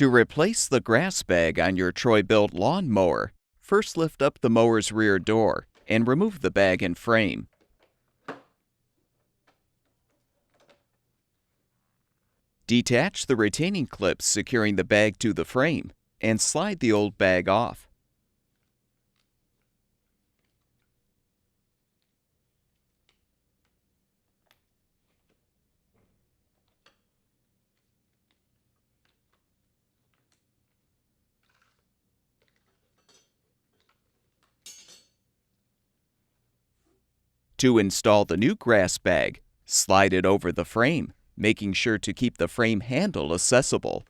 To replace the grass bag on your Troy-Bilt lawn mower, first lift up the mower's rear door and remove the bag and frame. Detach the retaining clips securing the bag to the frame and slide the old bag off. To install the new grass bag, slide it over the frame, making sure to keep the frame handle accessible.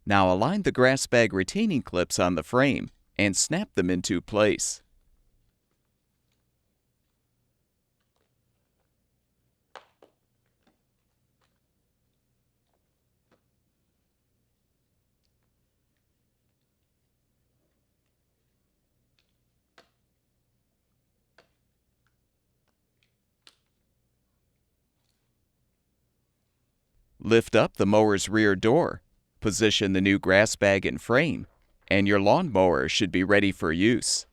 Now align the grass bag retaining clips on the frame and snap them into place. Lift up the mower's rear door, position the new grass bag and frame, and your lawn mower should be ready for use.